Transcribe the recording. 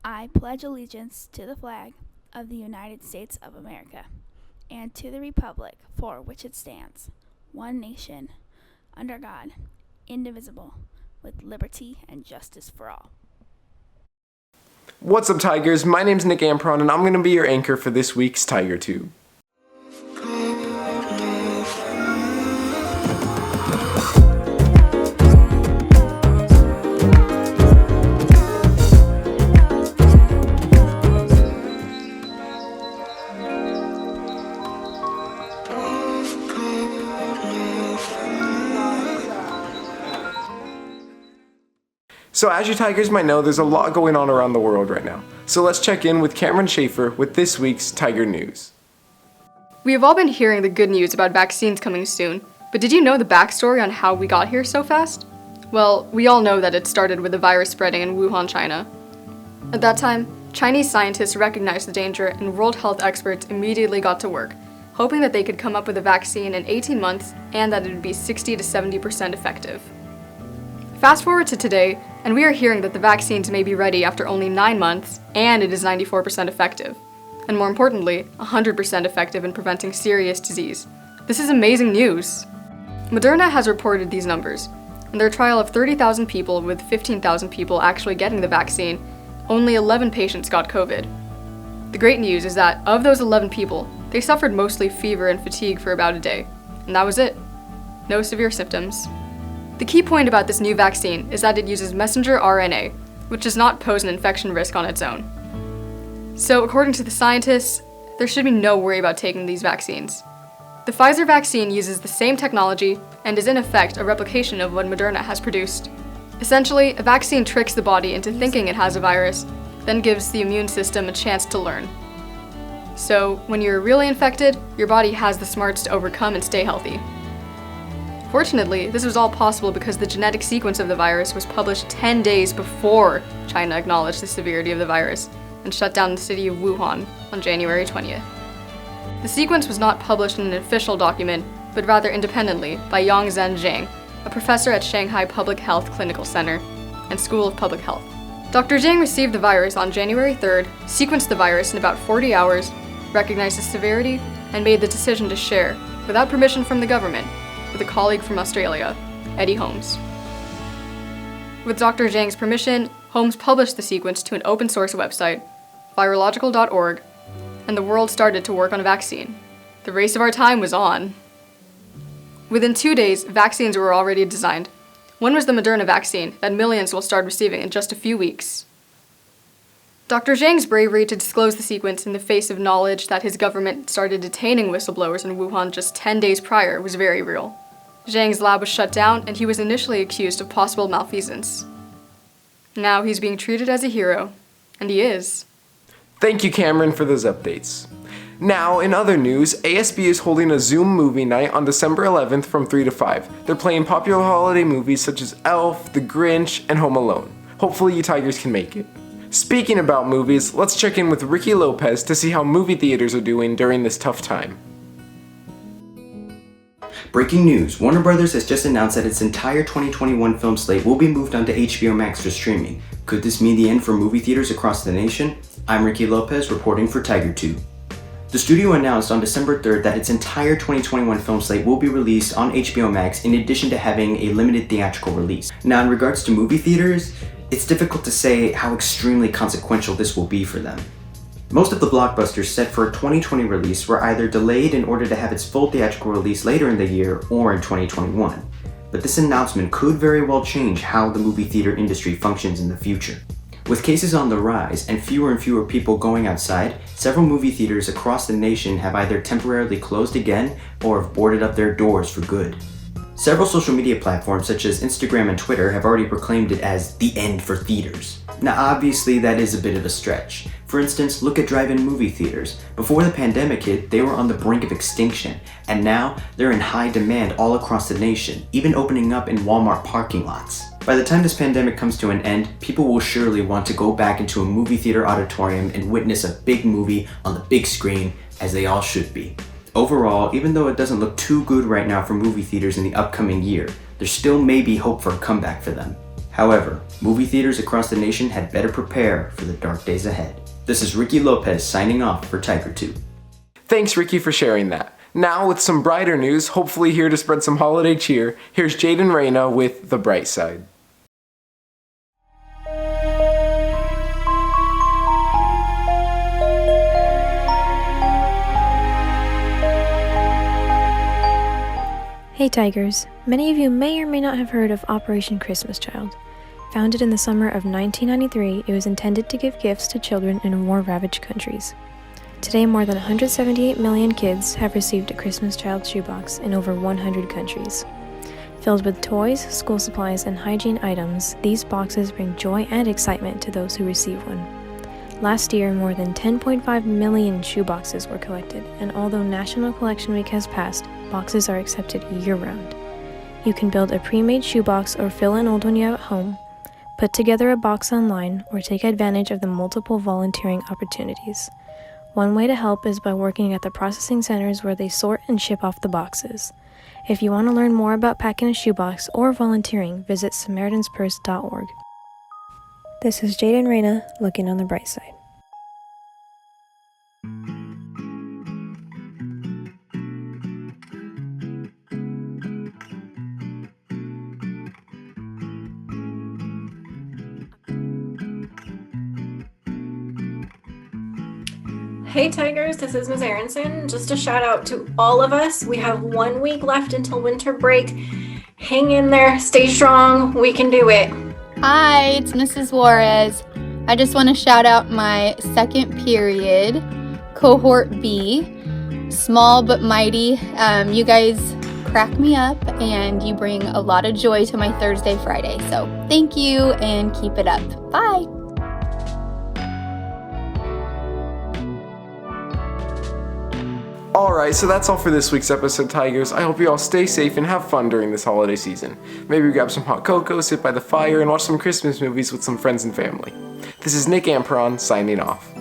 I pledge allegiance to the flag of the United States of America and to the republic for which it stands, one nation, under God, indivisible, with liberty and justice for all. What's up, Tigers? My name's Nick Ampron, and I'm going to be your anchor for this week's Tiger Tube. So as you Tigers might know, there's a lot going on around the world right now. So let's check in with Cameron Schaefer with this week's Tiger News. We have all been hearing the good news about vaccines coming soon, but did you know the backstory on how we got here so fast? Well, we all know that it started with the virus spreading in Wuhan, China. At that time, Chinese scientists recognized the danger and World Health experts immediately got to work, hoping that they could come up with a vaccine in 18 months and that it would be 60 to 70% effective. Fast forward to today, and we are hearing that the vaccines may be ready after only 9 months, and it is 94% effective. And more importantly, 100% effective in preventing serious disease. This is amazing news! Moderna has reported these numbers. In their trial of 30,000 people with 15,000 people actually getting the vaccine, only 11 patients got COVID. The great news is that of those 11 people, they suffered mostly fever and fatigue for about a day. And that was it. No severe symptoms. The key point about this new vaccine is that it uses messenger RNA, which does not pose an infection risk on its own. So according to the scientists, there should be no worry about taking these vaccines. The Pfizer vaccine uses the same technology and is in effect a replication of what Moderna has produced. Essentially, a vaccine tricks the body into thinking it has a virus, then gives the immune system a chance to learn. So when you're really infected, your body has the smarts to overcome and stay healthy. Fortunately, this was all possible because the genetic sequence of the virus was published 10 days before China acknowledged the severity of the virus and shut down the city of Wuhan on January 20th. The sequence was not published in an official document, but rather independently by Yongzhen Zhang, a professor at Shanghai Public Health Clinical Center and School of Public Health. Dr. Zhang received the virus on January 3rd, sequenced the virus in about 40 hours, recognized its severity, and made the decision to share, without permission from the government, with a colleague from Australia, Eddie Holmes. With Dr. Zhang's permission, Holmes published the sequence to an open source website, virological.org, and the world started to work on a vaccine. The race of our time was on. Within 2 days, vaccines were already designed. One was the Moderna vaccine that millions will start receiving in just a few weeks. Dr. Zhang's bravery to disclose the sequence in the face of knowledge that his government started detaining whistleblowers in Wuhan just 10 days prior was very real. Zhang's lab was shut down, and he was initially accused of possible malfeasance. Now he's being treated as a hero, and he is. Thank you, Cameron, for those updates. Now, in other news, ASB is holding a Zoom movie night on December 11th from 3 to 5. They're playing popular holiday movies such as Elf, The Grinch, and Home Alone. Hopefully you Tigers can make it. Speaking about movies, let's check in with Ricky Lopez to see how movie theaters are doing during this tough time. Breaking news, Warner Brothers has just announced that its entire 2021 film slate will be moved onto HBO Max for streaming. Could this mean the end for movie theaters across the nation? I'm Ricky Lopez reporting for TigerTube. The studio announced on December 3rd that its entire 2021 film slate will be released on HBO Max in addition to having a limited theatrical release. Now in regards to movie theaters, it's difficult to say how extremely consequential this will be for them. Most of the blockbusters set for a 2020 release were either delayed in order to have its full theatrical release later in the year or in 2021. But this announcement could very well change how the movie theater industry functions in the future. With cases on the rise and fewer people going outside, several movie theaters across the nation have either temporarily closed again or have boarded up their doors for good. Several social media platforms such as Instagram and Twitter have already proclaimed it as the end for theaters. Now obviously that is a bit of a stretch. For instance, look at drive-in movie theaters. Before the pandemic hit, they were on the brink of extinction, and now they're in high demand all across the nation, even opening up in Walmart parking lots. By the time this pandemic comes to an end, people will surely want to go back into a movie theater auditorium and witness a big movie on the big screen, as they all should be. Overall, even though it doesn't look too good right now for movie theaters in the upcoming year, there still may be hope for a comeback for them. However, movie theaters across the nation had better prepare for the dark days ahead. This is Ricky Lopez signing off for Tiger Tube. Thanks, Ricky, for sharing that. Now, with some brighter news, hopefully here to spread some holiday cheer, here's Jaden Reyna with The Bright Side. Hey Tigers! Many of you may or may not have heard of Operation Christmas Child. Founded in the summer of 1993, it was intended to give gifts to children in war-ravaged countries. Today, more than 178 million kids have received a Christmas Child shoebox in over 100 countries. Filled with toys, school supplies, and hygiene items, these boxes bring joy and excitement to those who receive one. Last year, more than 10.5 million shoeboxes were collected, and although National Collection Week has passed, boxes are accepted year-round. You can build a pre-made shoebox or fill an old one you have at home, put together a box online, or take advantage of the multiple volunteering opportunities. One way to help is by working at the processing centers where they sort and ship off the boxes. If you want to learn more about packing a shoebox or volunteering, visit SamaritansPurse.org. This is Jaden Reyna looking on the bright side. Hey Tigers, this is Ms. Aronson. Just a shout out to all of us. We have 1 week left until winter break. Hang in there, stay strong, we can do it. Hi, it's Mrs. Juarez. I just want to shout out my second period, Cohort B, small but mighty. You guys crack me up and you bring a lot of joy to my Thursday, Friday. So thank you and keep it up. Bye. Alright, so that's all for this week's episode, Tigers. I hope you all stay safe and have fun during this holiday season. Maybe grab some hot cocoa, sit by the fire, and watch some Christmas movies with some friends and family. This is Nick Amperon, signing off.